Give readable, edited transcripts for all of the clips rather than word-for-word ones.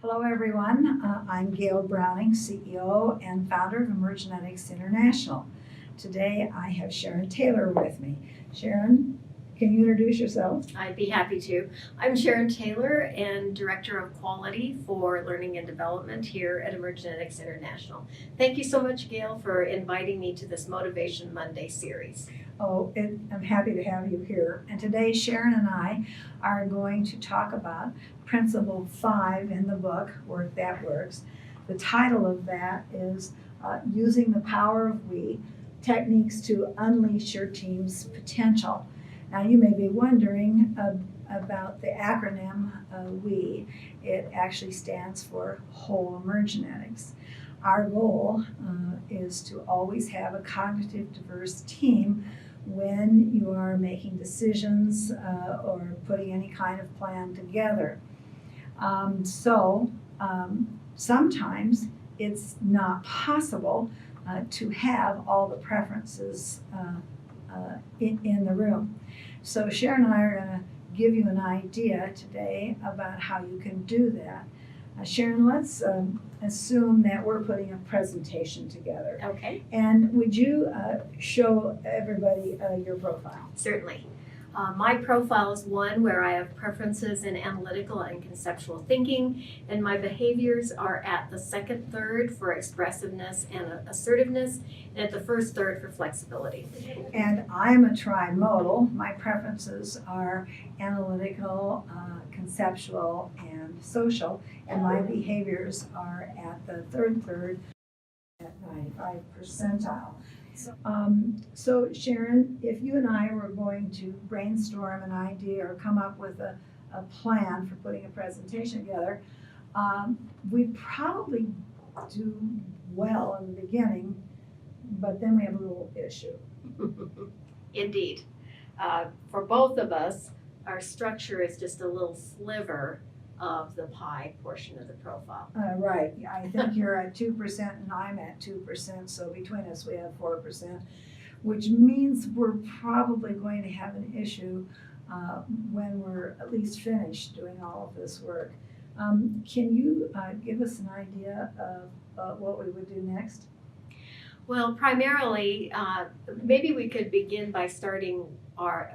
Hello, everyone. I'm Geil Browning, CEO and founder of Emergenetics International. Today, I have Sharon Taylor with me. Sharon, can you introduce yourself? I'd be happy to. I'm Sharon Taylor and Director of Quality for Learning and Development here at Emergenetics International. Thank you so much, Geil, for inviting me to this Motivation Monday series. I'm happy to have you here. And today, Sharon and I are going to talk about Principle 5 in the book, Work That Works. The title of that is Using the Power of We, Techniques to Unleash Your Team's Potential. Now, you may be wondering about the acronym WE. It actually stands for Whole Emergenetics. Our goal is to always have a cognitive diverse team when you are making decisions or putting any kind of plan together. Sometimes it's not possible to have all the preferences in the room. So Sharon and I are going to give you an idea today about how you can do that. Sharon, let's assume that we're putting a presentation together. Okay. And would you show everybody your profile? Certainly. My profile is one where I have preferences in analytical and conceptual thinking, and my behaviors are at the second third for expressiveness and assertiveness, and at the first third for flexibility. And I'm a trimodal. My preferences are analytical, conceptual, and social, and my behaviors are at the third third at 95 percentile. So Sharon, if you and I were going to brainstorm an idea or come up with a plan for putting a presentation together, we'd probably do well in the beginning, but then we have a little issue. Indeed. For both of us, our structure is just a little sliver of the pie portion of the profile. Right. I think you're at 2% and I'm at 2%, so between us we have 4%, which means we're probably going to have an issue when we're at least finished doing all of this work. Can you give us an idea of what we would do next? Well, primarily, maybe we could begin by starting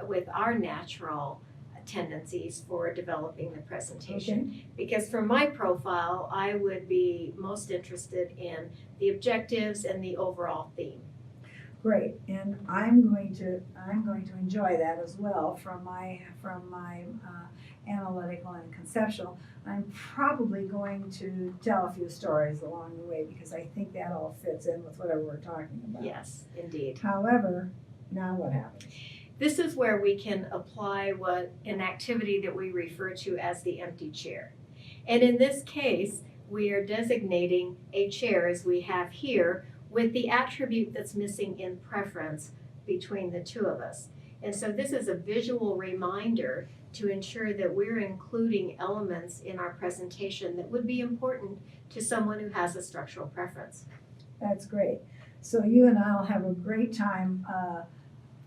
with our natural tendencies for developing the presentation. Okay. Because for my profile, I would be most interested in the objectives and the overall theme. Great, and I'm going to enjoy that as well from my analytical and conceptual. I'm probably going to tell a few stories along the way because I think that all fits in with whatever we're talking about. Yes, indeed. However, now what happens? This is where we can apply an activity that we refer to as the empty chair. And in this case, we are designating a chair, as we have here, with the attribute that's missing in preference between the two of us. And so this is a visual reminder to ensure that we're including elements in our presentation that would be important to someone who has a structural preference. That's great. So you and I will have a great time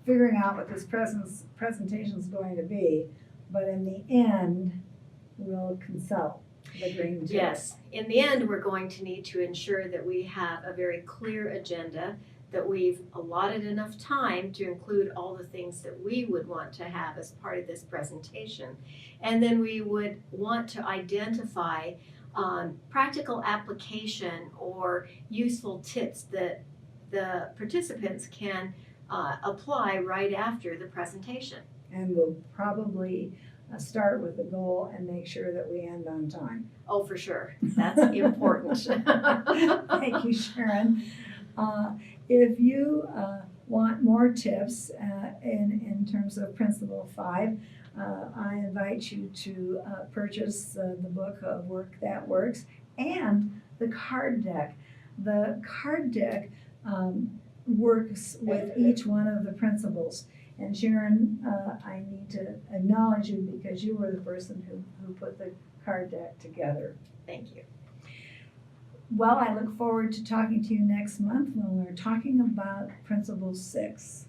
figuring out what this presentation is going to be, but in the end, we'll consult the green chair. Yes, in the end, we're going to need to ensure that we have a very clear agenda, that we've allotted enough time to include all the things that we would want to have as part of this presentation. And then we would want to identify practical application or useful tips that the participants can apply right after the presentation. And we'll probably start with the goal and make sure that we end on time. Oh, for sure. That's important. Thank you, Sharon. If you want more tips in terms of Principle 5, I invite you to purchase the book Work That Works and the card deck. The card deck works with each one of the principles. And Sharon, I need to acknowledge you because you were the person who put the card deck together. Thank you. Well, I look forward to talking to you next month when we're talking about Principle 6.